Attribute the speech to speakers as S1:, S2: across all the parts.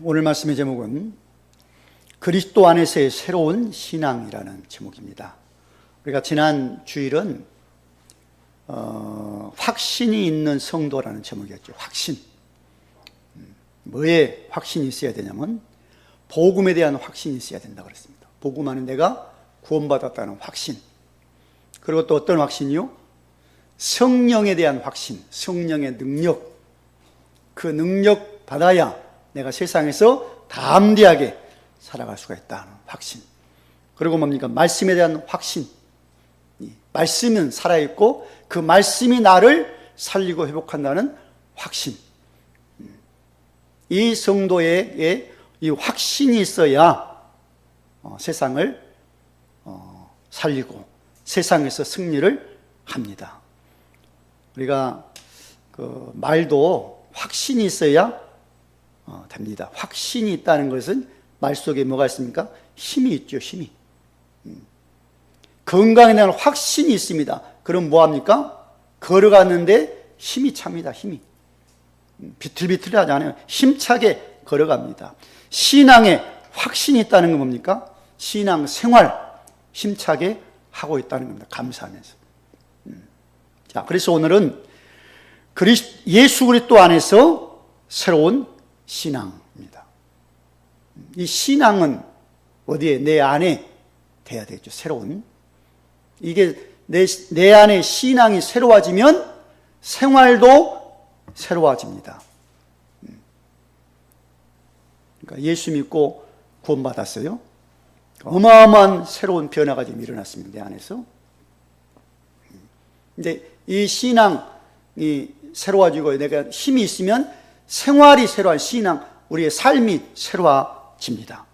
S1: 오늘 말씀의 제목은 그리스도 안에서의 새로운 신앙이라는 제목입니다. 우리가 지난 주일은 확신이 있는 성도라는 제목이었죠. 확신. 뭐에 확신이 있어야 되냐면 복음에 대한 확신이 있어야 된다고 그랬습니다. 복음 안에 내가 구원받았다는 확신. 그리고 또 어떤 확신이요? 성령에 대한 확신, 성령의 능력. 그 능력 받아야 내가 세상에서 담대하게 살아갈 수가 있다는 확신. 그리고 뭡니까? 말씀에 대한 확신. 말씀은 살아있고 그 말씀이 나를 살리고 회복한다는 확신. 이 성도의 이 확신이 있어야 세상을 살리고 세상에서 승리를 합니다. 우리가 그 말도 확신이 있어야 됩니다. 확신이 있다는 것은 말 속에 뭐가 있습니까? 힘이 있죠, 힘이. 건강에 대한 확신이 있습니다. 그럼 뭐합니까? 걸어갔는데 힘이 찹니다, 힘이. 비틀비틀하지 않아요. 힘차게 걸어갑니다. 신앙에 확신이 있다는 건 뭡니까? 신앙 생활 힘차게 하고 있다는 겁니다. 감사하면서. 자, 그래서 오늘은 예수 그리스도 안에서 새로운 신앙입니다. 이 신앙은 어디에? 내 안에 돼야 되겠죠. 새로운. 이게 내 안에 신앙이 새로워지면 생활도 새로워집니다. 그러니까 예수 믿고 구원받았어요. 어마어마한 새로운 변화가 지금 일어났습니다. 내 안에서. 근데 이 신앙이 새로워지고 내가 힘이 있으면 생활이 새로운 신앙, 우리의 삶이 새로워집니다.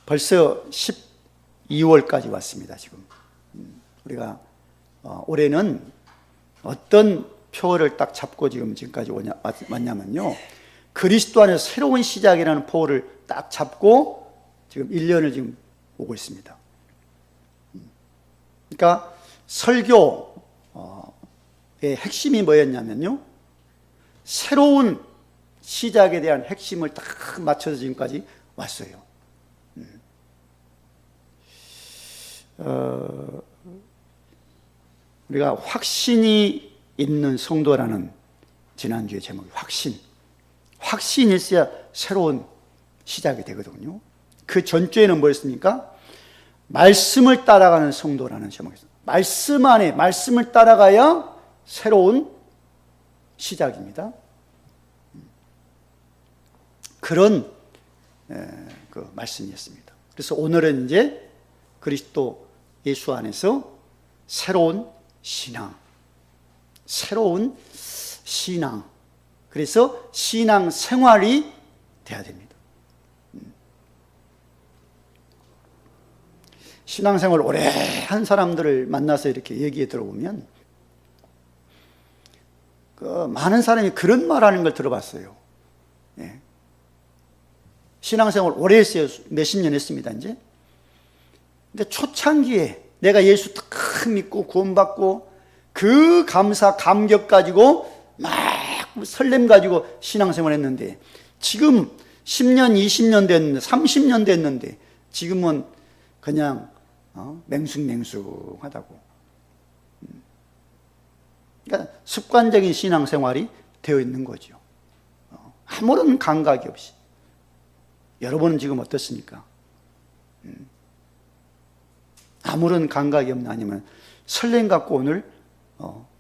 S1: 벌써 12월까지 왔습니다. 지금 우리가 올해는 어떤 표어를 딱 잡고 지금까지 왔냐면요, 그리스도 안에서 새로운 시작이라는 표어를 딱 잡고 지금 1년을 지금 오고 있습니다. 그러니까 설교의 핵심이 뭐였냐면요, 새로운 시작에 대한 핵심을 딱 맞춰서 지금까지 왔어요. 우리가 확신이 있는 성도라는 지난주의 제목이 확신이 있어야 새로운 시작이 되거든요. 그 전주에는 뭐였습니까? 말씀을 따라가는 성도라는 제목이었어요. 말씀 안에 말씀을 따라가야 새로운 시작입니다. 그런 그 말씀이었습니다. 그래서 오늘은 이제 그리스도 예수 안에서 새로운 신앙, 그래서 신앙 생활이 돼야 됩니다. 신앙생활 오래 한 사람들을 만나서 이렇게 얘기해 들어보면 많은 사람이 그런 말하는 걸 들어봤어요. 예. 신앙생활 오래 했어요. 몇십 년 했습니다, 이제. 근데 초창기에 내가 예수 딱 믿고 구원받고 그 감격 가지고 막 설렘 가지고 신앙생활 했는데 지금 10년, 20년 됐는데 30년 됐는데 지금은 그냥 맹숭맹숭하다고. 그러니까 습관적인 신앙생활이 되어 있는 거죠. 아무런 감각이 없이. 여러분은 지금 어떻습니까? 아무런 감각이 없나, 아니면 설렘 갖고 오늘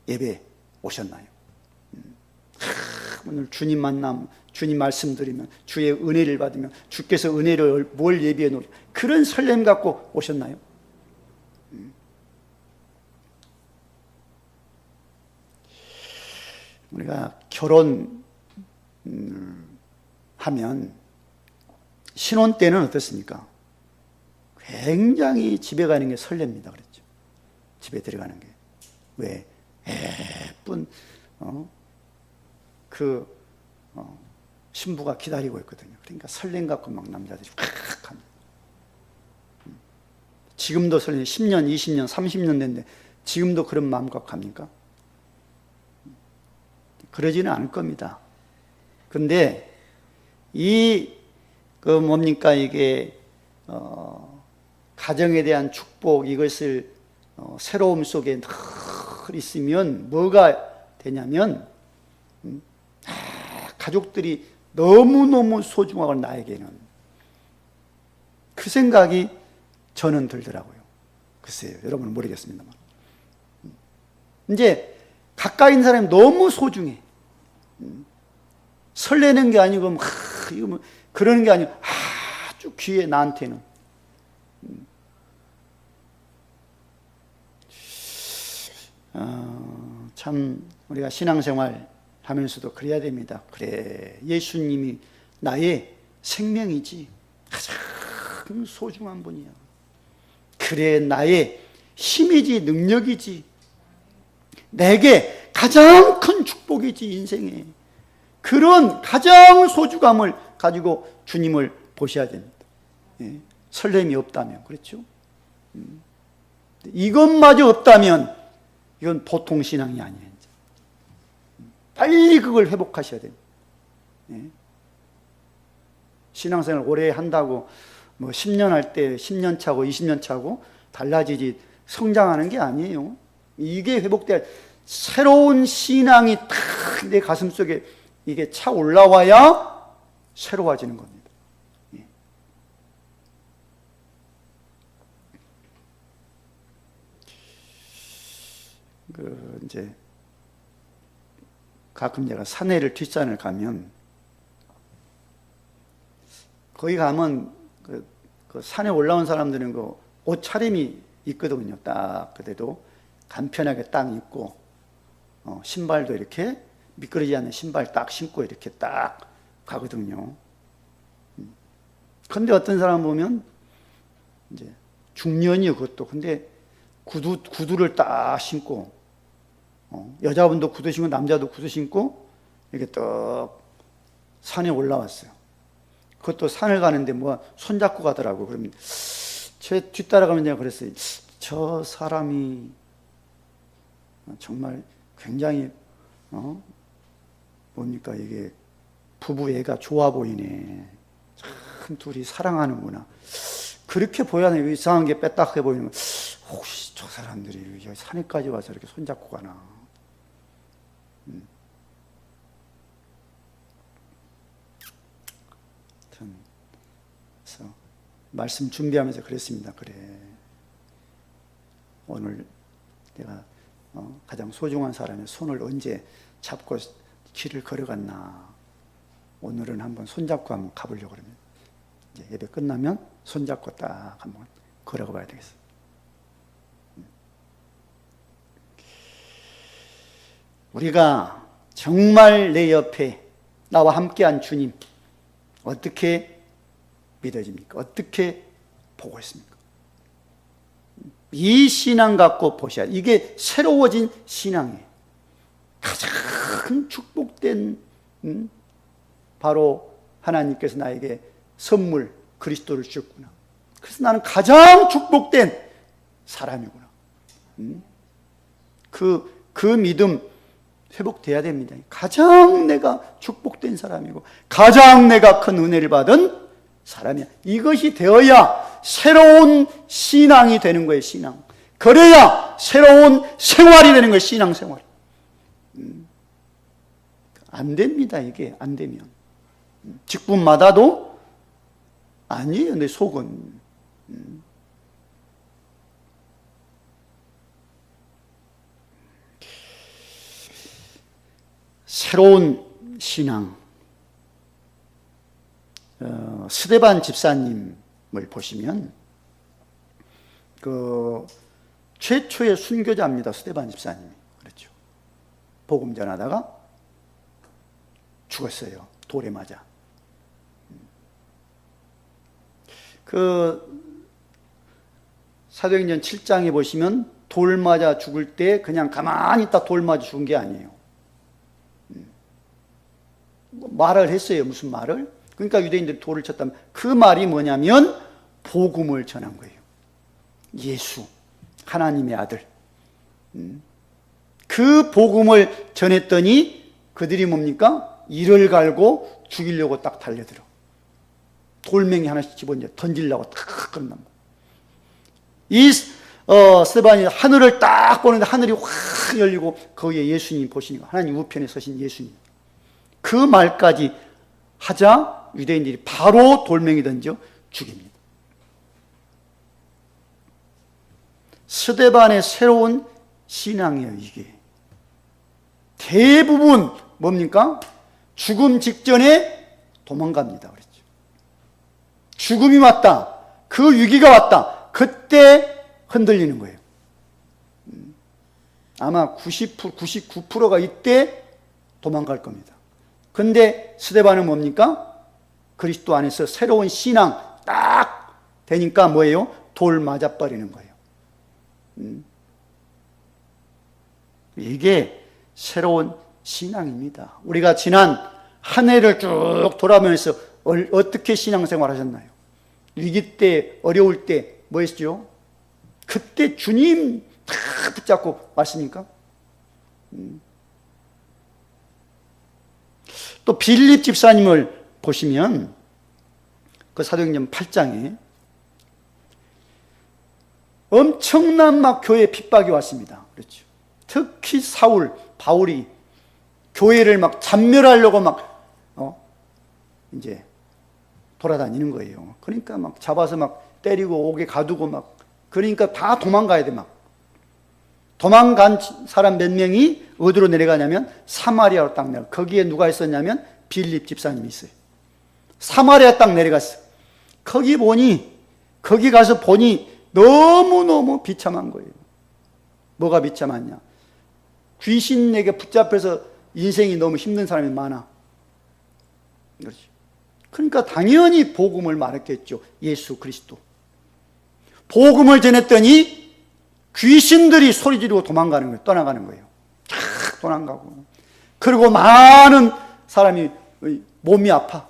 S1: 예배 오셨나요? 오늘 주님 만남, 주님 말씀 드리면, 주의 은혜를 받으면, 주께서 은혜를 뭘 예비해 놓으려, 그런 설렘 갖고 오셨나요? 우리가 결혼하면 신혼 때는 어떻습니까? 굉장히 집에 가는 게 설렙니다. 그랬죠. 집에 들어가는 게. 왜? 예쁜, 신부가 기다리고 있거든요. 그러니까 설렘 갖고 막 남자들이 팍 합니다. 지금도 설렘, 10년, 20년, 30년 됐는데 지금도 그런 마음 갖고 합니까? 그러지는 않을 겁니다. 근데 뭡니까 이게 가정에 대한 축복 이것을 새로움 속에 늘 있으면 뭐가 되냐면 가족들이 너무너무 소중하고 나에게는 그 생각이 저는 들더라고요. 글쎄요, 여러분은 모르겠습니다만 이제 가까이 있는 사람이 너무 소중해. 설레는 게 아니고 이거 뭐 그러는 게 아니고 아주 귀해 나한테는. 참 우리가 신앙생활 하면서도 그래야 됩니다. 그래, 예수님이 나의 생명이지, 가장 소중한 분이야. 그래, 나의 힘이지, 능력이지, 내게 가장 큰 축복이지, 인생에. 그런 가장 소중함을 가지고 주님을 보셔야 됩니다. 예, 설렘이 없다면, 그렇죠? 이것마저 없다면 이건 보통 신앙이 아니에요. 빨리 그걸 회복하셔야 됩니다. 예. 신앙생활 오래 한다고 뭐 10년 할 때 10년 차고 20년 차고 달라지지 성장하는 게 아니에요. 이게 회복돼야 새로운 신앙이 탁 내 가슴 속에 이게 차 올라와야 새로워지는 겁니다. 예. 이제 가끔 제가 산에를 뒷산을 가면 거기 가면 그 산에 올라온 사람들은 그 옷차림이 있거든요. 딱 그래도 간편하게 딱 입고 신발도 이렇게 미끄러지지 않는 신발 딱 신고 이렇게 딱 가거든요. 근데 어떤 사람 보면 이제 중년이요, 그것도. 근데 구두를 딱 신고 여자분도 구두 신고 남자도 구두 신고 이렇게 딱 산에 올라왔어요. 그것도 산을 가는데 뭐 손잡고 가더라고. 그러면 제 뒤따라가면 내가 그랬어요. 저 사람이 정말 굉장히 뭡니까 이게 부부애가 좋아 보이네. 참 둘이 사랑하는구나. 그렇게 보여야 해요. 이상한 게 빼딱해 보이는 거. 혹시 저 사람들이 여기 산에까지 와서 이렇게 손잡고 가나. 그래서 말씀 준비하면서 그랬습니다. 그래, 오늘 내가 가장 소중한 사람의 손을 언제 잡고 길을 걸어갔나. 오늘은 한번 손잡고 한번 가보려고 그러면 이제 예배 끝나면 손잡고 딱 한번 걸어가 봐야 되겠어요. 우리가 정말 내 옆에 나와 함께한 주님 어떻게 믿어집니까? 어떻게 보고 있습니까? 이 신앙 갖고 보셔야 돼요. 이게 새로워진 신앙이에요. 가장 축복된 바로 하나님께서 나에게 선물 그리스도를 주셨구나. 그래서 나는 가장 축복된 사람이구나. 그 믿음 회복돼야 됩니다. 가장 내가 축복된 사람이고 가장 내가 큰 은혜를 받은 사람이야. 이것이 되어야 새로운 신앙이 되는 거예요. 신앙. 그래야 새로운 생활이 되는 거예요. 신앙생활. 안 됩니다. 이게 안 되면 직분마다도 아니에요. 내 속은. 새로운 신앙. 스데반 집사님을 보시면 그 최초의 순교자입니다. 스데반 집사님이. 그렇죠. 복음 전하다가 죽었어요. 돌에 맞아. 그 사도행전 7장에 보시면 돌 맞아 죽을 때 그냥 가만히 있다 돌 맞아 죽은 게 아니에요. 말을 했어요. 무슨 말을? 그러니까 유대인들이 돌을 쳤다면 그 말이 뭐냐면 복음을 전한 거예요. 예수, 하나님의 아들. 그 복음을 전했더니 그들이 뭡니까? 이를 갈고 죽이려고 딱 달려들어. 돌멩이 하나씩 집어 이제 던지려고 탁 끝난 거예요. 이 스데반이 하늘을 딱 보는데 하늘이 확 열리고 거기에 예수님이 보시니까, 하나님 우편에 서신 예수님. 그 말까지 하자 유대인들이 바로 돌멩이 던져 죽입니다. 스데반의 새로운 신앙이에요, 이게. 대부분 뭡니까? 죽음 직전에 도망갑니다. 그랬죠. 죽음이 왔다. 그 위기가 왔다. 그때 흔들리는 거예요. 아마 90%, 99%가 이때 도망갈 겁니다. 근데 스데반은 뭡니까? 그리스도 안에서 새로운 신앙 딱 되니까 뭐예요? 돌 맞아버리는 거예요. 이게 새로운 신앙입니다. 우리가 지난 한 해를 쭉 돌아보면서 어떻게 신앙생활 하셨나요? 위기 때, 어려울 때 뭐 했죠? 그때 주님 다 붙잡고 왔습니까? 또 빌립 집사님을 보시면 그 사도행전 8장에 엄청난 막 교회 핍박이 왔습니다. 그렇죠. 특히 바울이 교회를 막 잔멸하려고 막 이제 돌아다니는 거예요. 그러니까 막 잡아서 막 때리고 옥에 가두고 막, 그러니까 다 도망가야 돼. 막 도망간 사람 몇 명이 어디로 내려가냐면 사마리아로 딱 내려. 거기에 누가 있었냐면 빌립 집사님이 있어요. 사마리아 딱 내려갔어. 거기 가서 보니 너무너무 비참한 거예요. 뭐가 비참하냐? 귀신에게 붙잡혀서 인생이 너무 힘든 사람이 많아. 그렇죠. 그러니까 당연히 복음을 말했겠죠. 예수 그리스도. 복음을 전했더니 귀신들이 소리 지르고 도망가는 거예요. 떠나가는 거예요. 쫙 도망가고. 그리고 많은 사람이 몸이 아파.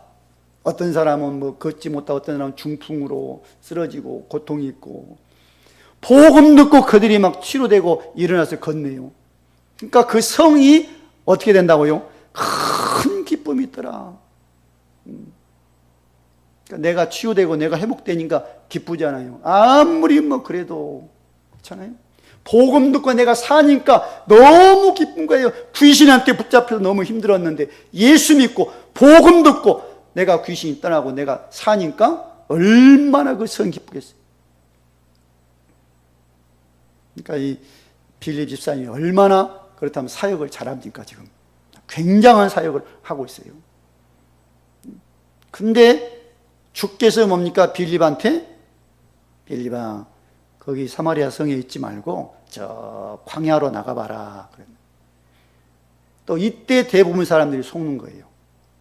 S1: 어떤 사람은 뭐 걷지 못하고 어떤 사람은 중풍으로 쓰러지고 고통이 있고. 복음 듣고 그들이 막 치료되고 일어나서 건네요. 그러니까 그 성이 어떻게 된다고요? 큰 기쁨이 있더라. 그러니까 내가 치유되고 내가 회복되니까 기쁘잖아요. 아무리 뭐 그래도 그렇잖아요. 복음 듣고 내가 사니까 너무 기쁜 거예요. 귀신한테 붙잡혀서 너무 힘들었는데 예수 믿고 복음 듣고 내가 귀신이 떠나고 내가 사니까 얼마나 그 성 기쁘겠어요. 그러니까 이 빌립 집사님이 얼마나 그렇다면 사역을 잘합니까? 지금 굉장한 사역을 하고 있어요. 근데 주께서 뭡니까? 빌립아, 거기 사마리아 성에 있지 말고 저 광야로 나가봐라. 또 이때 대부분 사람들이 속는 거예요.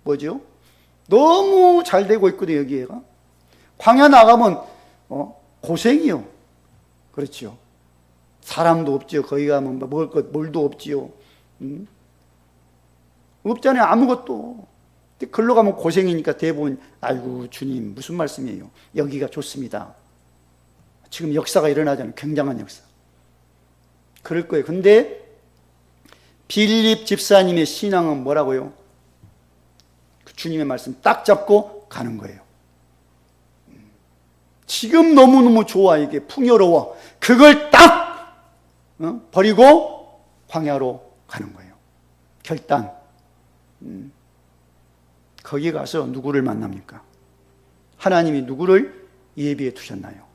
S1: 뭐죠? 너무 잘 되고 있거든요, 여기가. 광야 나가면 고생이요. 그렇죠. 사람도 없지요. 거기 가면 먹을 것 물도 없지요. 없잖아요. 아무것도. 글로 가면 고생이니까 대부분 아이고 주님 무슨 말씀이에요. 여기가 좋습니다. 지금 역사가 일어나잖아요. 굉장한 역사. 그럴 거예요. 근데 빌립 집사님의 신앙은 뭐라고요? 그 주님의 말씀 딱 잡고 가는 거예요. 지금 너무너무 좋아. 이게 풍요로워. 그걸 딱 버리고 광야로 가는 거예요. 결단. 거기 가서 누구를 만납니까? 하나님이 누구를 예비해 두셨나요?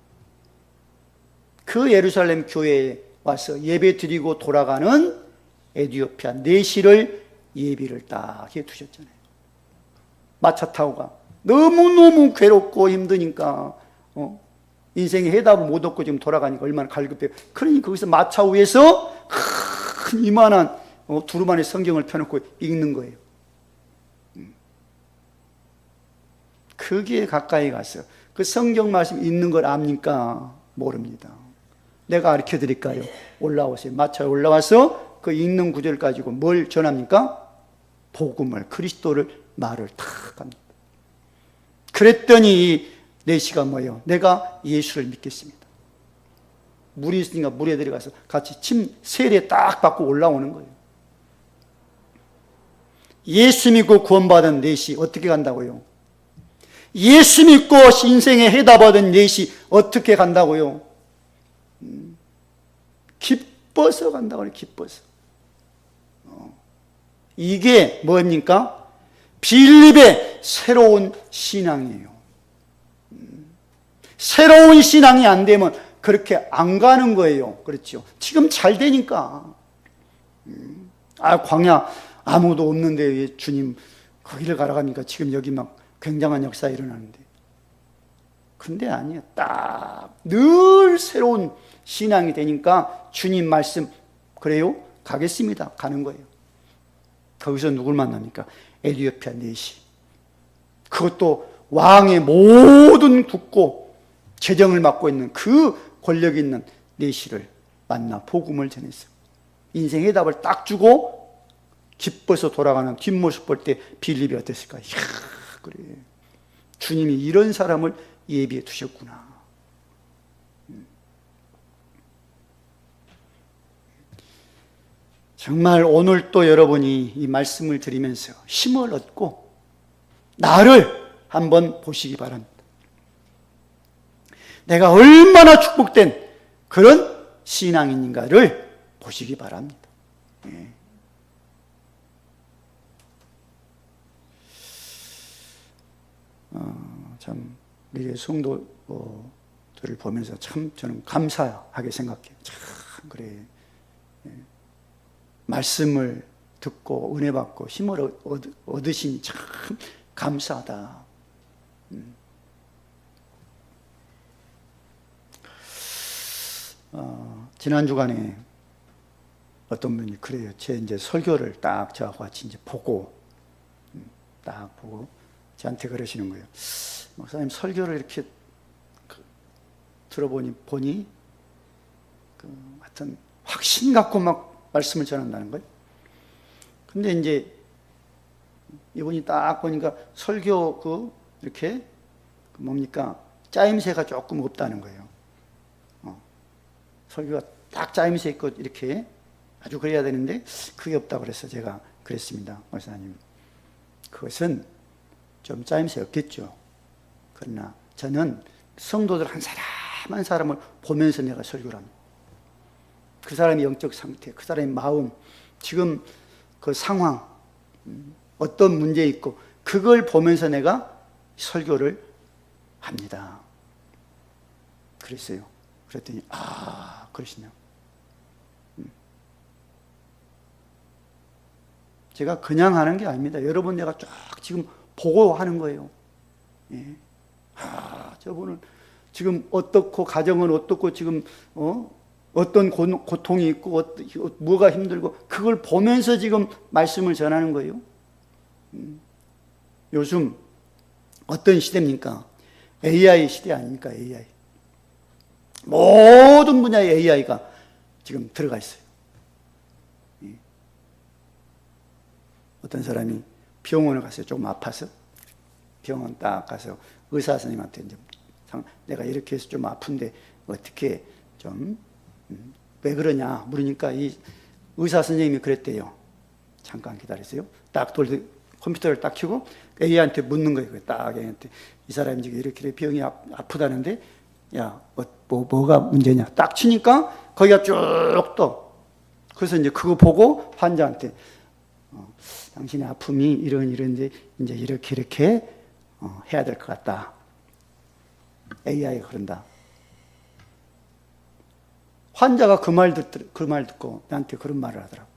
S1: 그 예루살렘 교회에 와서 예배 드리고 돌아가는 에디오피아 내시를 예비를 딱 해 두셨잖아요. 마차 타고 가. 너무너무 괴롭고 힘드니까 인생의 해답을 못 얻고 지금 돌아가니까 얼마나 갈급해요. 그러니 거기서 마차 위에서 큰 이만한 두루마리 성경을 펴놓고 읽는 거예요. 거기에 가까이 가서 그 성경 말씀 읽는 걸 압니까? 모릅니다. 내가 가르쳐 드릴까요? 올라오세요. 마차에 올라와서 그 읽는 구절 가지고 뭘 전합니까? 복음을, 그리스도를 말을 탁 합니다. 그랬더니 내시가 뭐예요? 내가 예수를 믿겠습니다. 물이 있으니까 물에 들어가서 같이 침 세례 딱 받고 올라오는 거예요. 예수 믿고 구원받은 넷이 어떻게 간다고요? 예수 믿고 인생에 해답받은 넷이 어떻게 간다고요? 기뻐서 간다고 해요. 기뻐서. 이게 뭡니까? 빌립의 새로운 신앙이에요. 새로운 신앙이 안 되면 그렇게 안 가는 거예요. 그렇죠? 지금 잘 되니까. 광야 아무도 없는데 왜 주님 거기를 가라 합니까? 지금 여기 막 굉장한 역사 일어나는데. 근데 아니에요. 딱 늘 새로운 신앙이 되니까 주님 말씀, 그래요? 가겠습니다. 가는 거예요. 거기서 누굴 만납니까? 에티오피아 넷이. 그것도 왕의 모든 국고 재정을 맡고 있는 그 권력 있는 넷이를 만나 복음을 전했어요. 인생의 답을 딱 주고 기뻐서 돌아가는 뒷모습 볼 때 빌립이 어땠을까? 이야, 그래. 주님이 이런 사람을 예비해 두셨구나. 정말 오늘 또 여러분이 이 말씀을 들으면서 힘을 얻고 나를 한번 보시기 바랍니다. 내가 얼마나 축복된 그런 신앙인인가를 보시기 바랍니다. 참 우리 성도들을 보면서 참 저는 감사하게 생각해요. 참 그래. 말씀을 듣고 은혜 받고 힘을 얻으시니 참 감사하다. 지난 주간에 어떤 분이 그래요. 제 이제 설교를 딱 저하고 같이 이제 보고 저한테 그러시는 거예요. 목사님 설교를 이렇게 들어보니 하여튼 확신 갖고 막 말씀을 전한다는 거예요. 근데 이제 이분이 딱 보니까 설교 이렇게 뭡니까? 짜임새가 조금 없다는 거예요. 설교가 딱 짜임새 있고 이렇게 아주 그래야 되는데 그게 없다고 그래서 제가 그랬습니다. 목사님, 그것은 좀 짜임새 없겠죠. 그러나 저는 성도들 한 사람 한 사람을 보면서 내가 설교를 합니다. 그 사람의 영적 상태, 그 사람의 마음, 지금 그 상황, 어떤 문제 있고 그걸 보면서 내가 설교를 합니다. 그랬어요. 그랬더니 그러시네요. 제가 그냥 하는 게 아닙니다. 여러분 내가 쫙 지금 보고 하는 거예요. 예. 저분은 지금 어떻고 가정은 어떻고 지금 어떤 고통이 있고 뭐가 힘들고 그걸 보면서 지금 말씀을 전하는 거예요. 요즘 어떤 시대입니까? AI 시대 아닙니까? AI. 모든 분야에 AI가 지금 들어가 있어요. 어떤 사람이 병원에 갔어요. 조금 아파서. 병원 딱 가서 의사 선생님한테 이제 내가 이렇게 해서 좀 아픈데 어떻게 좀 왜 그러냐 물으니까 이 의사 선생님이 그랬대요. 잠깐 기다리세요. 딱 컴퓨터를 딱 켜고 A한테 묻는 거예요. 딱 A한테 이 사람이 지금 이렇게 병이 아프다는데 야 뭐가 문제냐 딱 치니까 거기가 쭉 떠. 그래서 이제 그거 보고 환자한테 당신의 아픔이 이런데 이제 이렇게 해야 될 것 같다. AI가 그런다. 환자가 그 말 듣고 나한테 그런 말을 하더라고.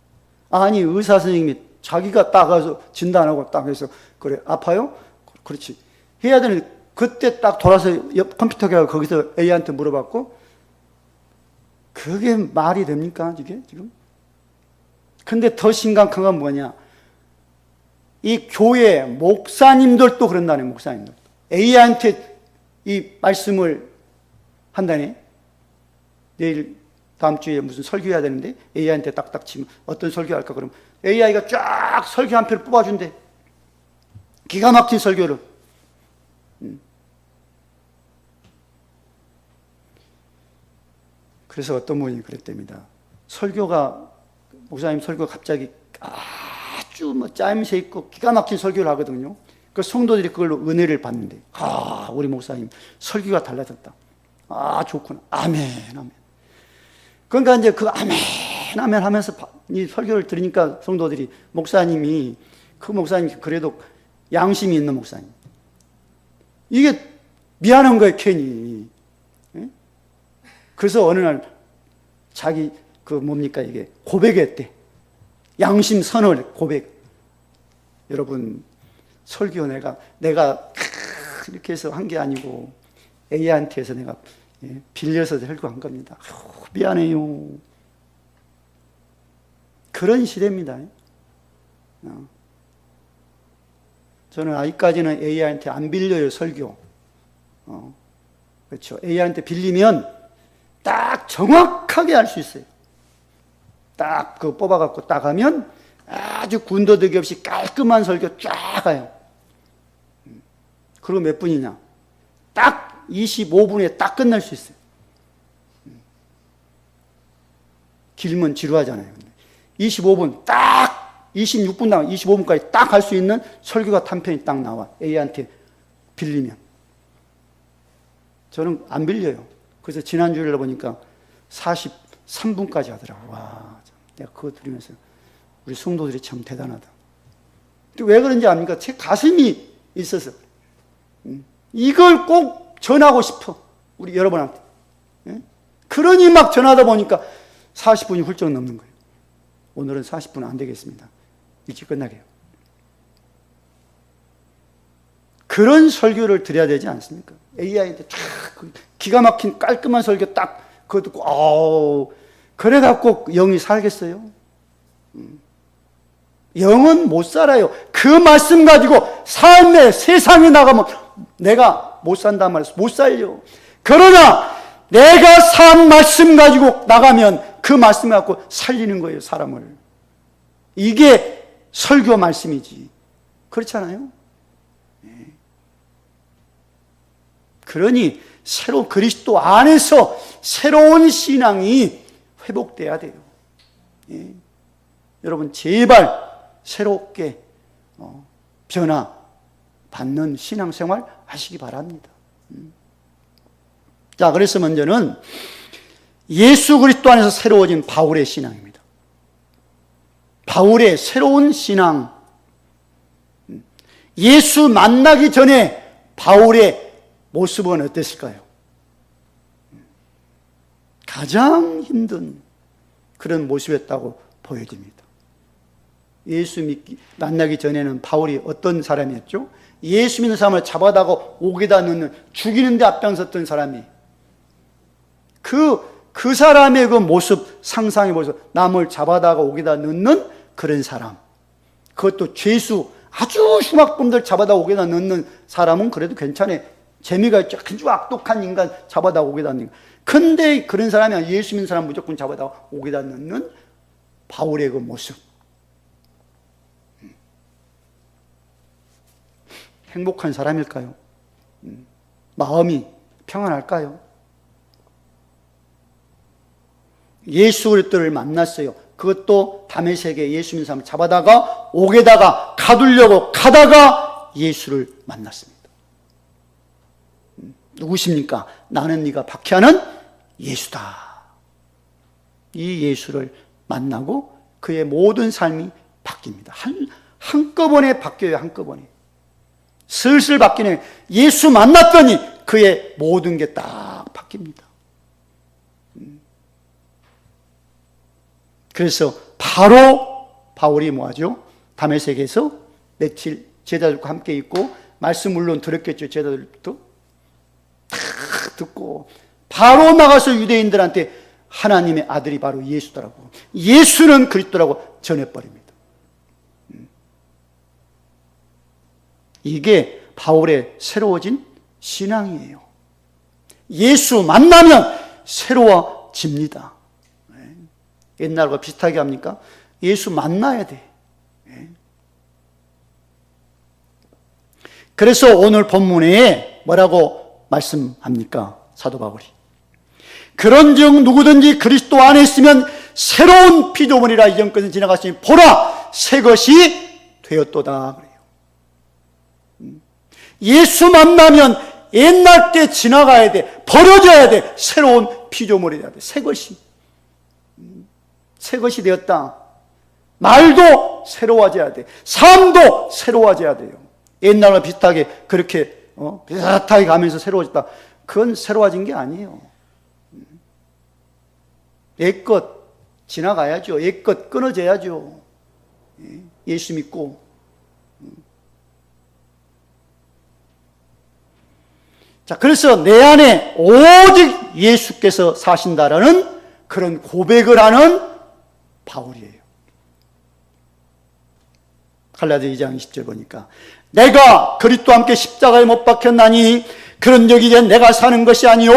S1: 아니 의사 선생님이 자기가 딱 가서 진단하고 딱 해서 그래 아파요? 그렇지. 해야 되는데 그때 딱 돌아서 컴퓨터가 거기서 AI한테 물어봤고 그게 말이 됩니까 이게 지금? 근데 더 심각한 건 뭐냐? 이 교회 목사님들도 그런다네. 목사님들 AI한테 이 말씀을 한다네. 내일 다음 주에 무슨 설교해야 되는데 AI한테 딱딱 치면 어떤 설교할까 그럼 AI가 쫙 설교 한 편을 뽑아준대. 기가 막힌 설교를. 그래서 어떤 분이 그랬답니다. 목사님 설교가 갑자기 아주 짜임새 있고 기가 막힌 설교를 하거든요. 그 성도들이 그걸로 은혜를 받는데, 우리 목사님 설교가 달라졌다. 좋구나. 아멘, 아멘. 그러니까 이제 그 아멘, 아멘 하면서 이 설교를 들으니까 성도들이, 목사님이, 그 목사님 그래도 양심이 있는 목사님. 이게 미안한 거예요, 괜히. 그래서 어느 날 자기 이게 고백했대. 양심 선언을 고백. 여러분, 설교 내가 이렇게 해서 한 게 아니고 A한테 해서 내가 빌려서 설교한 겁니다. 미안해요. 그런 시대입니다. 저는 아직까지는 A한테 안 빌려요, 설교. 그렇죠. A한테 빌리면 딱 정확하게 할 수 있어요. 딱 뽑아갖고 딱 하면 아주 군더더기 없이 깔끔한 설교 쫙 가요. 그리고 몇 분이냐? 딱 25분에 딱 끝날 수 있어요. 길면 지루하잖아요. 25분 딱 26분 나와 25분까지 딱 할 수 있는 설교가 단편이 딱 나와. A한테 빌리면. 저는 안 빌려요. 그래서 지난주에 보니까 43분까지 하더라고요. 와, 내가 그거 들으면서 우리 성도들이 참 대단하다. 왜 그런지 압니까? 제 가슴이 있어서. 이걸 꼭 전하고 싶어. 우리 여러분한테. 그러니 막 전하다 보니까 40분이 훌쩍 넘는 거예요. 오늘은 40분 안 되겠습니다. 일찍 끝나게요. 그런 설교를 드려야 되지 않습니까? AI한테 쫙 기가 막힌 깔끔한 설교 딱 그거 듣고 그래갖고 영이 살겠어요? 영은 못 살아요. 그 말씀 가지고 삶에 세상에 나가면 내가 못 산단 말이에요. 못 살려. 그러나 내가 산 말씀 가지고 나가면 그 말씀 갖고 살리는 거예요, 사람을. 이게 설교 말씀이지. 그렇잖아요? 그러니 그리스도 안에서 새로운 신앙이 회복돼야 돼요. 여러분 제발 새롭게 변화받는 신앙생활 하시기 바랍니다. 자, 그래서 먼저는 예수 그리스도 안에서 새로워진 바울의 신앙입니다. 바울의 새로운 신앙. 예수 만나기 전에 바울의 모습은 어땠을까요? 가장 힘든 그런 모습이었다고 보여집니다. 예수 만나기 전에는 바울이 어떤 사람이었죠? 예수 믿는 사람을 잡아다가 옥에다 넣는, 죽이는 데 앞장섰던 사람이, 그 사람의 그 모습, 상상해 보세요. 남을 잡아다가 옥에다 넣는 그런 사람. 그것도 죄수, 아주 흉악범들 잡아다 옥에다 넣는 사람은 그래도 괜찮아요. 재미가 있죠. 아주 악독한 인간 잡아다 옥에다 넣는. 근데 그런 사람이 아니라 예수 믿는 사람 무조건 잡아다 옥에다 넣는 바울의 그 모습. 행복한 사람일까요? 마음이 평안할까요? 예수 그리스도를 만났어요. 그것도 다메섹에 예수 믿는 사람을 잡아다가 옥에다가 가두려고 가다가 예수를 만났습니다. 누구십니까? 나는 네가 박해하는 예수다. 이 예수를 만나고 그의 모든 삶이 바뀝니다. 한꺼번에 바뀌어요. 한꺼번에. 슬슬 바뀌네. 예수 만났더니 그의 모든 게 딱 바뀝니다. 그래서 바로 바울이 뭐하죠? 다메섹에서 며칠 제자들과 함께 있고 말씀 물론 들었겠죠. 제자들도 다 듣고 바로 나가서 유대인들한테 하나님의 아들이 바로 예수더라고, 예수는 그리스도라고 전해버립니다. 이게 바울의 새로워진 신앙이에요. 예수 만나면 새로워집니다. 옛날과 비슷하게 합니까? 예수 만나야 돼. 그래서 오늘 본문에 뭐라고 말씀합니까? 사도 바울이. 그런즉 누구든지 그리스도 안에 있으면 새로운 피조물이라, 이전 것은 지나갔으니 보라 새 것이 되었도다 그래요. 예수 만나면 옛날 때 지나가야 돼. 버려져야 돼. 새로운 피조물이 돼야 돼. 새 것이 되었다. 말도 새로워져야 돼. 삶도 새로워져야 돼요. 옛날과 비슷하게 그렇게 비슷하게 가면서 새로워졌다. 그건 새로워진 게 아니에요. 옛것 지나가야죠. 옛것 끊어져야죠. 예수 믿고. 자, 그래서 내 안에 오직 예수께서 사신다라는 그런 고백을 하는 바울이에요. 갈라디아 2장 20절 보니까 내가 그리스도와 함께 십자가에 못 박혔나니 그런 적이 이제 내가 사는 것이 아니요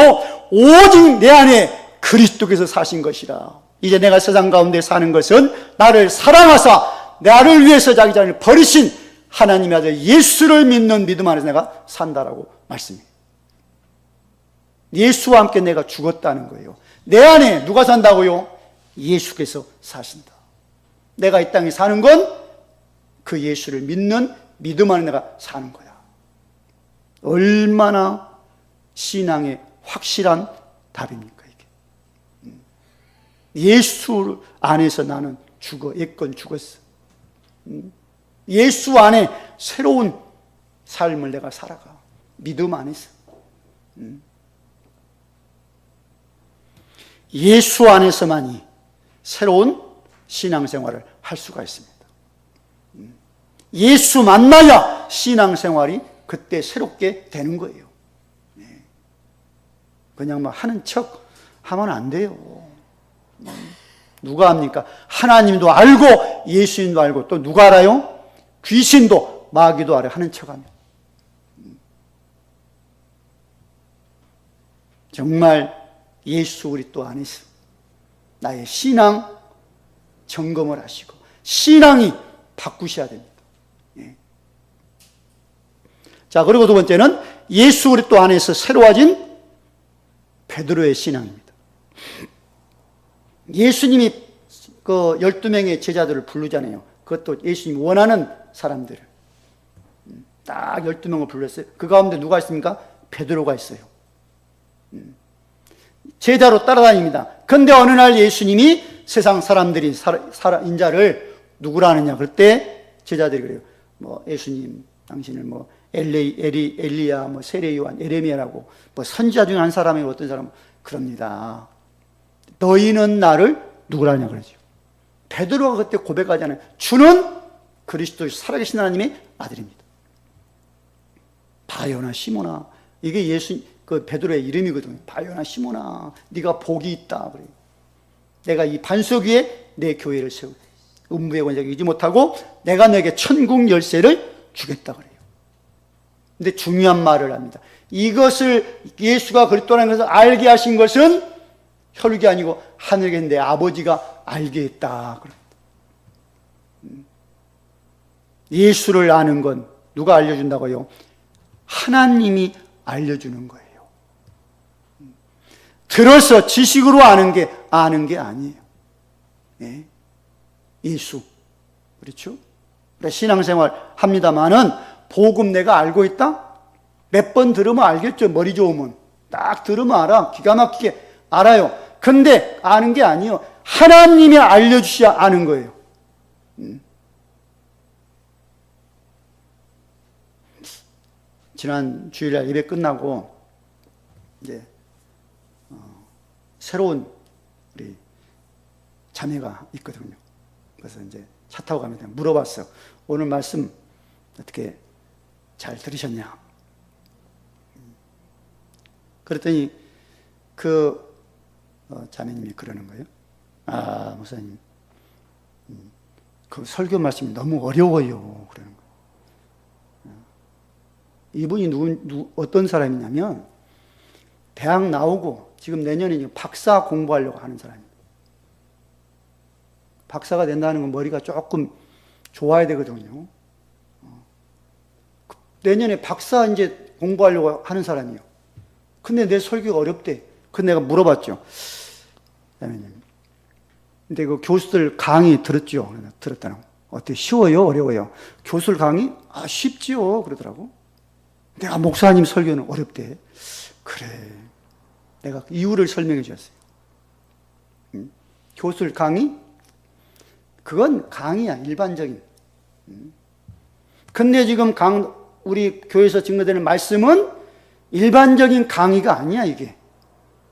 S1: 오직 내 안에 그리스도께서 사신 것이라. 이제 내가 세상 가운데 사는 것은 나를 사랑하사 나를 위해서 자기 자신을 버리신 하나님의 아들 예수를 믿는 믿음 안에서 내가 산다라고 말씀해요. 예수와 함께 내가 죽었다는 거예요. 내 안에 누가 산다고요? 예수께서 사신다. 내가 이 땅에 사는 건 그 예수를 믿는 믿음 안에 내가 사는 거야. 얼마나 신앙의 확실한 답입니까 이게. 예수 안에서 나는 죽어. 옛건 죽었어. 예수 안에 새로운 삶을 내가 살아가. 믿음 안에서. 예수 안에서만이 새로운 신앙생활을 할 수가 있습니다. 예수 만나야 신앙생활이 그때 새롭게 되는 거예요. 그냥 막 하는 척 하면 안 돼요. 누가 합니까? 하나님도 알고 예수님도 알고 또 누가 알아요? 귀신도 마귀도 알아요. 하는 척하면. 정말 예수 그리스도 안에서 나의 신앙 점검을 하시고 신앙이 바꾸셔야 됩니다. 자, 그리고 두 번째는 예수 그리스도 안에서 새로워진 베드로의 신앙입니다. 예수님이 그 12명의 제자들을 부르잖아요. 그것도 예수님이 원하는 사람들을 딱 12명을 불렀어요. 그 가운데 누가 있습니까? 베드로가 있어요. 제자로 따라다닙니다. 그런데 어느 날 예수님이 세상 사람들이 인자를 누구라 하느냐 그럴 때 제자들이 그래요. 뭐 예수님 당신을 뭐 엘리야, 뭐 세례 요한, 에레미야라고 뭐 선지자 중에 한 사람이 어떤 사람은 그럽니다. 너희는 나를 누구라 하냐 그러죠. 베드로가 그때 고백하잖아요. 주는 그리스도 살아계신 하나님의 아들입니다. 바요나 시모나 이게 그 베드로의 이름이거든요. 바요나 시모나 네가 복이 있다 그래요. 내가 이 반석 위에 내 교회를 세우고 음부의 권세를 이기지 못하고 내가 너에게 천국 열쇠를 주겠다 그래요. 근데 중요한 말을 합니다. 이것을 예수가 그리스도라는 것을 알게 하신 것은 혈육이 아니고 하늘에 계신 내 아버지가 알게 했다. 예수를 아는 건 누가 알려준다고요? 하나님이 알려주는 거예요. 들어서 지식으로 아는 게 아니에요. 네. 예수. 그렇죠? 신앙생활 합니다만은 복음 내가 알고 있다? 몇 번 들으면 알겠죠. 머리 좋으면. 딱 들으면 알아. 기가 막히게 알아요. 근데 아는 게 아니에요. 하나님이 알려주셔야 아는 거예요. 지난 주일날 예배 끝나고 이제 새로운 우리 자매가 있거든요. 그래서 이제 차 타고 가면 물어봤어요. 오늘 말씀 어떻게 잘 들으셨냐? 그랬더니 그 자매님이 그러는 거예요. 아, 목사님, 그 설교 말씀이 너무 어려워요. 그러는 거예요. 이분이 어떤 사람이냐면 대학 나오고 지금 내년에 박사 공부하려고 하는 사람입니다. 박사가 된다는 건 머리가 조금 좋아야 되거든요. 내년에 박사 이제 공부하려고 하는 사람이에요. 근데 내 설교가 어렵대. 근데 내가 물어봤죠. 근데 그 교수들 강의 들었죠. 들었다는 거. 어때? 쉬워요? 어려워요? 교술 강의? 쉽지요. 그러더라고. 내가 목사님 설교는 어렵대. 그래. 내가 이유를 설명해 주었어요. 교술 강의? 그건 강의야, 일반적인. 근데 지금 우리 교회에서 증거되는 말씀은 일반적인 강의가 아니야, 이게.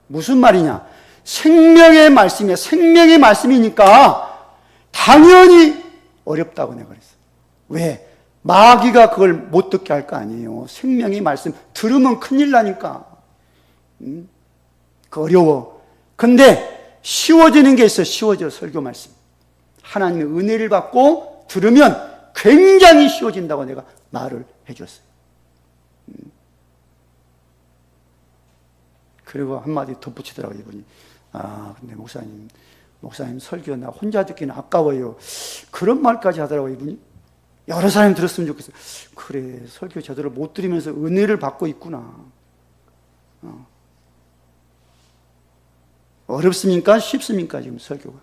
S1: 무슨 말이냐? 생명의 말씀이야. 생명의 말씀이니까 당연히 어렵다고 내가 그랬어. 왜? 마귀가 그걸 못 듣게 할 거 아니에요. 생명의 말씀 들으면 큰일 나니까. 그 어려워. 근데 쉬워지는 게 있어. 쉬워져, 설교 말씀. 하나님의 은혜를 받고 들으면 굉장히 쉬워진다고 내가 말을 해줬어요. 그리고 한마디 덧붙이더라고요, 이분이. 근데 목사님 설교 나 혼자 듣기는 아까워요. 그런 말까지 하더라고요, 이분이. 여러 사람이 들었으면 좋겠어요. 그래, 설교 제대로 못 들으면서 은혜를 받고 있구나. 어렵습니까? 쉽습니까? 지금 설교가.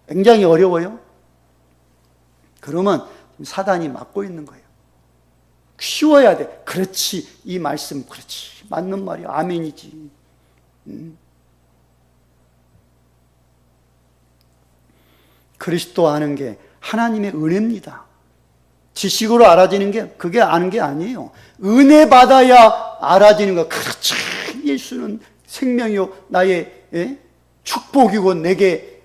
S1: 굉장히 어려워요. 그러면 사단이 막고 있는 거예요. 쉬워야 돼. 그렇지. 이 말씀, 그렇지. 맞는 말이야. 아멘이지. 그리스도 아는 게 하나님의 은혜입니다. 지식으로 알아지는 게 그게 아는 게 아니에요. 은혜 받아야 알아지는 거. 그렇지. 예수는 생명이요 나의 축복이고 내게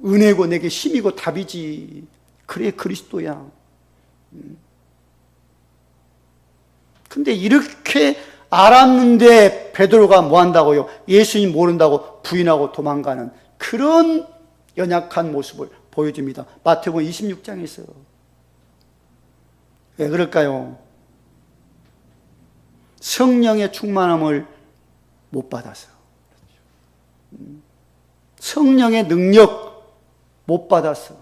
S1: 은혜고 내게 힘이고 답이지. 그래 그리스도야. 근데 이렇게 알았는데 베드로가 뭐 한다고요? 예수님 모른다고 부인하고 도망가는 그런 연약한 모습을 보여줍니다. 마태복음 26장에서. 왜 그럴까요? 성령의 충만함을 못 받아서. 성령의 능력 못 받아서.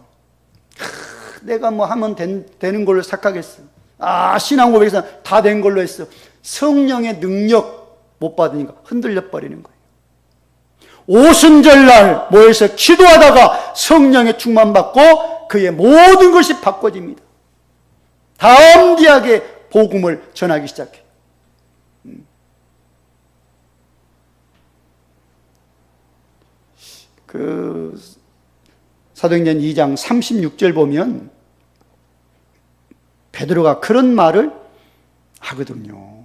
S1: 내가 뭐 하면 되는 걸로 착각했어. 신앙 고백에서 다 된 걸로 했어. 성령의 능력 못 받으니까 흔들려 버리는 거예요. 오순절날 모여서 기도하다가 성령의 충만 받고 그의 모든 것이 바꿔집니다. 담대하게 복음을 전하기 시작해. 그 사도행전 2장 36절 보면 베드로가 그런 말을 하거든요.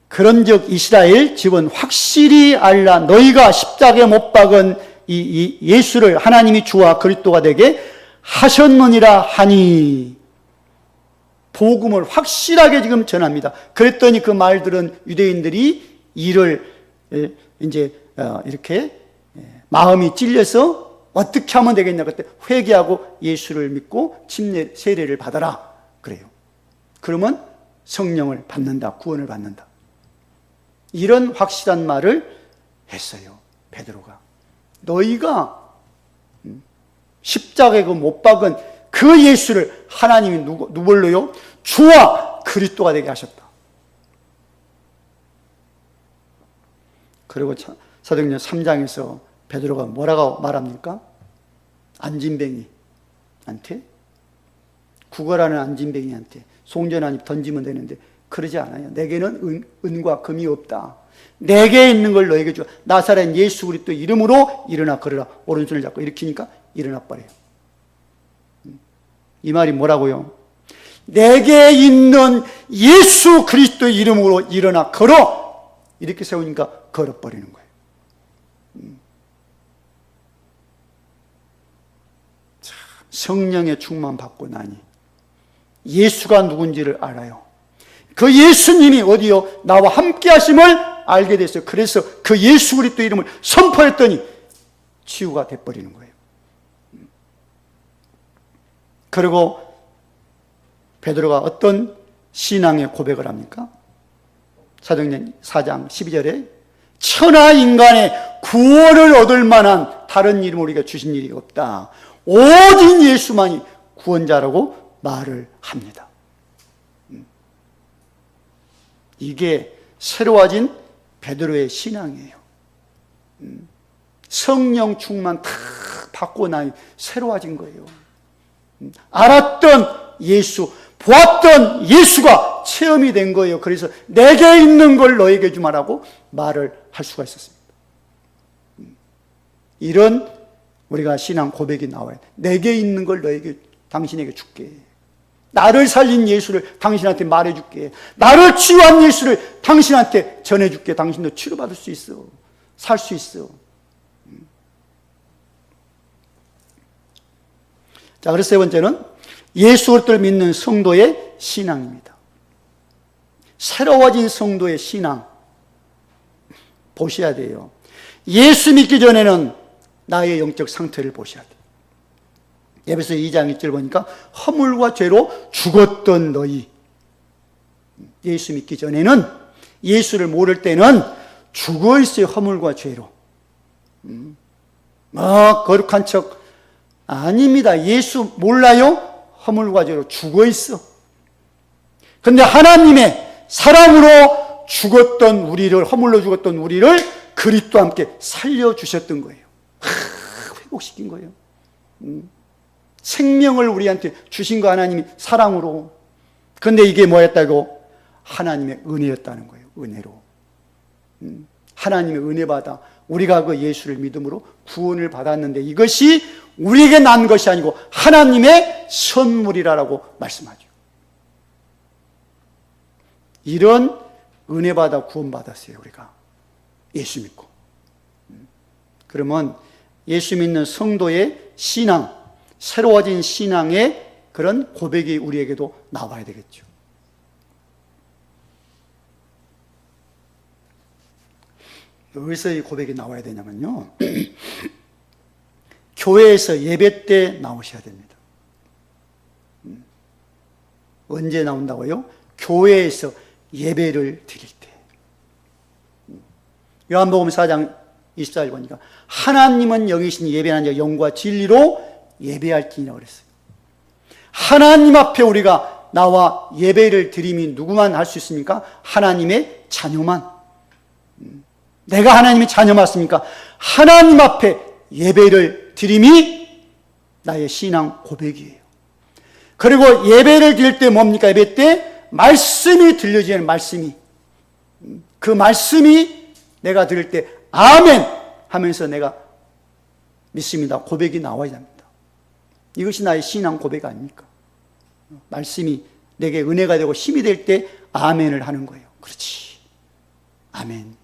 S1: 그런즉 이스라엘 집은 확실히 알라. 너희가 십자가에 못 박은 이 예수를 하나님이 주와 그리스도가 되게 하셨느니라 하니. 복음을 확실하게 지금 전합니다. 그랬더니 그 말들은 유대인들이 이를 이제 이렇게 마음이 찔려서 어떻게 하면 되겠냐 그때 회개하고 예수를 믿고 세례를 받아라 그래요. 그러면 성령을 받는다, 구원을 받는다. 이런 확실한 말을 했어요. 베드로가. 너희가 십자가에 못 박은 그 예수를 하나님이 누굴로요? 주와 그리스도가 되게 하셨다. 그리고 사도행전 3장에서 베드로가 뭐라고 말합니까? 안진뱅이한테, 구걸하는 안진뱅이한테 송전 한 입 던지면 되는데 그러지 않아요. 내게는 은과 금이 없다. 내게 있는 걸 너에게 줘. 나사렛 예수 그리스도 이름으로 일어나 걸으라. 오른손을 잡고 일으키니까 일어나 버려요. 이 말이 뭐라고요? 내게 있는 예수 그리스도의 이름으로 일어나 걸어. 이렇게 세우니까 걸어버리는 거예요. 성령의 충만 받고 나니 예수가 누군지를 알아요. 그 예수님이 어디요? 나와 함께 하심을 알게 됐어요. 그래서 그 예수 그리스도 이름을 선포했더니 치유가 돼버리는 거예요. 그리고 베드로가 어떤 신앙의 고백을 합니까? 사도행전 4장 12절에 천하 인간의 구원을 얻을 만한 다른 이름을 우리가 주신 일이 없다. 오직 예수만이 구원자라고 말을 합니다. 이게 새로워진 베드로의 신앙이에요. 성령 충만 다 받고 나니 새로워진 거예요. 알았던 예수, 보았던 예수가 체험이 된 거예요. 그래서 내게 있는 걸 너에게 주마라고 말을 할 수가 있었습니다. 이런 우리가 신앙 고백이 나와요. 내게 있는 걸 너에게, 당신에게 줄게. 나를 살린 예수를 당신한테 말해줄게. 나를 치유한 예수를 당신한테 전해줄게. 당신도 치료받을 수 있어. 살 수 있어. 자, 그래서 세 번째는 예수 그리스도를 믿는 성도의 신앙입니다. 새로워진 성도의 신앙 보셔야 돼요. 예수 믿기 전에는 나의 영적 상태를 보셔야 돼요. 에베소 2장 1절 보니까 허물과 죄로 죽었던 너희. 예수 믿기 전에는, 예수를 모를 때는 죽어 있어요. 허물과 죄로. 거룩한 척 아닙니다. 예수 몰라요? 허물과 죄로 죽어 있어. 근데 하나님의 사랑으로 죽었던 우리를, 허물로 죽었던 우리를 그리스도와 함께 살려주셨던 거예요. 회복시킨 거예요. 생명을 우리한테 주신 거 하나님이 사랑으로. 근데 이게 뭐였다고? 하나님의 은혜였다는 거예요. 은혜로. 하나님의 은혜 받아 우리가 그 예수를 믿음으로 구원을 받았는데 이것이 우리에게 난 것이 아니고 하나님의 선물이라고 말씀하죠. 이런 은혜 받아 구원 받았어요. 우리가 예수 믿고. 그러면 예수 믿는 성도의 신앙, 새로워진 신앙의 그런 고백이 우리에게도 나와야 되겠죠. 어디서 이 고백이 나와야 되냐면요. 교회에서 예배 때 나오셔야 됩니다. 언제 나온다고요? 교회에서 예배를 드릴 때. 요한복음 4장 24절 보니까 하나님은 영이신 예배하는 자 영과 진리로 예배할지니라 그랬어요. 하나님 앞에 우리가 나와 예배를 드림이 누구만 할 수 있습니까? 하나님의 자녀만. 내가 하나님의 자녀 맞습니까? 하나님 앞에 예배를 드림이 나의 신앙 고백이에요. 그리고 예배를 드릴 때 뭡니까? 예배 때 말씀이 들려지는 말씀이. 그 말씀이 내가 들을 때 아멘 하면서 내가 믿습니다. 고백이 나와야 합니다. 이것이 나의 신앙 고백 아닙니까? 말씀이 내게 은혜가 되고 힘이 될 때 아멘을 하는 거예요. 그렇지. 아멘.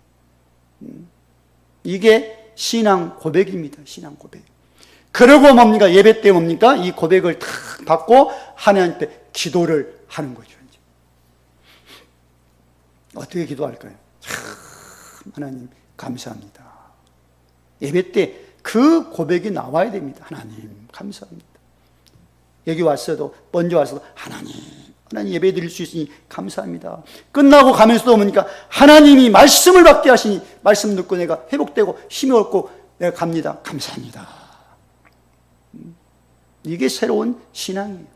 S1: 이게 신앙 고백입니다. 신앙 고백. 그리고 뭡니까? 예배 때 뭡니까? 이 고백을 탁 받고 하나님께 기도를 하는 거죠. 이제. 어떻게 기도할까요? 하나님 감사합니다. 예배 때 그 고백이 나와야 됩니다. 하나님 감사합니다. 여기 왔어도 먼저 왔어도 하나님 예배 드릴 수 있으니 감사합니다. 끝나고 가면서도 뭡니까? 하나님이 말씀을 받게 하시니 말씀 듣고 내가 회복되고 힘이 얻고 내가 갑니다. 감사합니다. 이게 새로운 신앙이에요.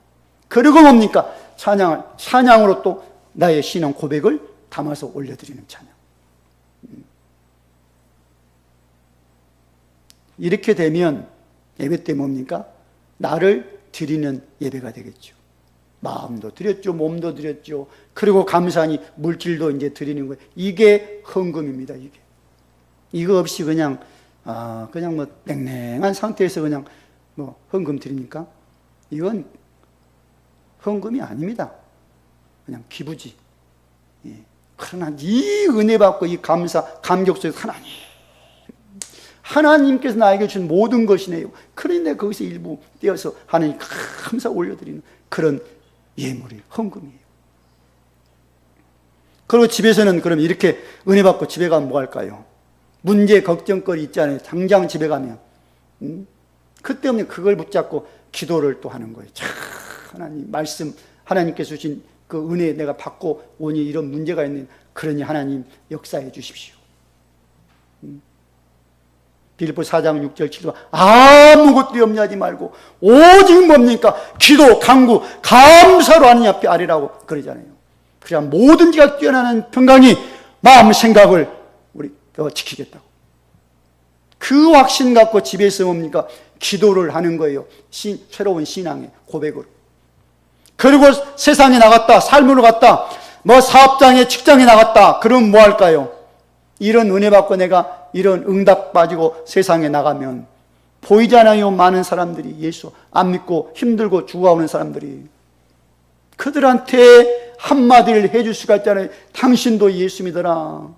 S1: 그리고 뭡니까? 찬양으로 또 나의 신앙 고백을 담아서 올려드리는 찬양. 이렇게 되면 예배 때 뭡니까? 나를 드리는 예배가 되겠죠. 마음도 드렸죠, 몸도 드렸죠. 그리고 감사하니 물질도 이제 드리는 거예요. 이게 헌금입니다. 이거 없이 그냥 뭐 냉랭한 상태에서 그냥 뭐 헌금 드립니까? 이건 헌금이 아닙니다. 그냥 기부지. 예. 그러나 이 은혜 받고 이 감격 속에서 하나님께서 나에게 준 모든 것이네요. 그러니 내가 거기서 일부 떼어서 하나님 감사 올려드리는 그런 예물이 헌금이에요. 그리고 집에서는 그럼 이렇게 은혜 받고 집에 가면 뭐 할까요? 문제, 걱정거리 있잖아요. 당장 집에 가면. 그때 없는 그걸 붙잡고 기도를 또 하는 거예요. 하나님 말씀, 하나님께서 주신 그 은혜 내가 받고 오니 이런 문제가 있는, 그러니 하나님 역사해 주십시오. 빌립보 4장 6절 7절 아무것도 염려하지 말고 오직 뭡니까? 기도, 간구, 감사로 하나님 앞에 아뢰라고 그러잖아요. 그래야 모든 지가 뛰어나는 평강이 마음 생각을 지키겠다고. 그 확신 갖고 집에서 뭡니까? 기도를 하는 거예요. 새로운 신앙의 고백으로. 그리고 세상에 나갔다, 삶으로 갔다, 뭐 사업장에, 직장에 나갔다. 그럼 뭐 할까요? 이런 은혜 받고 내가 이런 응답 빠지고 세상에 나가면 보이잖아요. 많은 사람들이 예수 안 믿고 힘들고 죽어가는 사람들이. 그들한테 한마디를 해줄 수가 있잖아요. 당신도 예수 믿어라.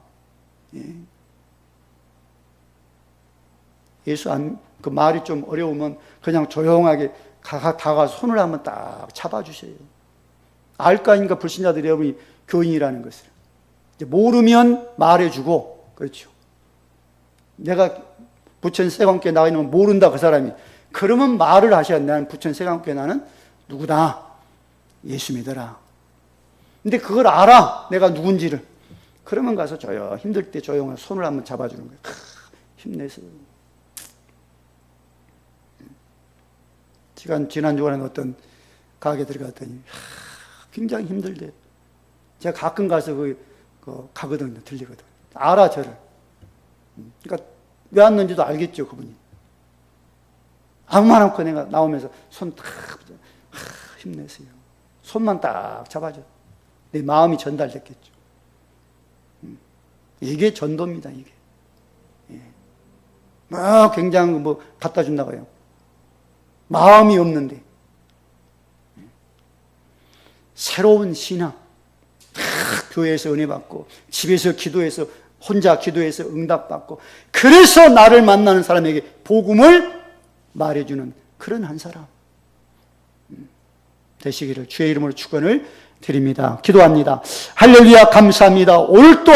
S1: 예수 그 말이 좀 어려우면 그냥 조용하게 다가 손을 한번 딱 잡아주세요. 알까 아닌가 불신자들이 여러분이 교인이라는 것을. 이제 모르면 말해주고, 그렇죠. 내가 부천 세관교회 나가 있는 건 모른다, 그 사람이. 그러면 말을 하셔야 돼. 나는 부천 세관교회 나는 누구다. 예수 믿어라. 근데 그걸 알아. 내가 누군지를. 그러면 가서 힘들 때 조용히 손을 한번 잡아주는 거예요. 힘내세요. 지난 주간에 어떤 가게 들어갔더니 굉장히 힘들대. 제가 가끔 가서 가거든요. 들리거든. 알아, 저를. 그러니까 왜 왔는지도 알겠죠, 그분이. 아무만 않고 내가 나오면서 손 딱 힘내세요. 손만 딱 잡아줘. 내 마음이 전달됐겠죠. 이게 전도입니다, 이게. 굉장히 갖다 준다고 해요. 마음이 없는데. 새로운 신앙. 교회에서 은혜 받고, 집에서 기도해서, 혼자 기도해서 응답 받고, 그래서 나를 만나는 사람에게 복음을 말해주는 그런 한 사람 되시기를 주의 이름으로 축원을 드립니다. 기도합니다. 할렐루야, 감사합니다. 오늘 또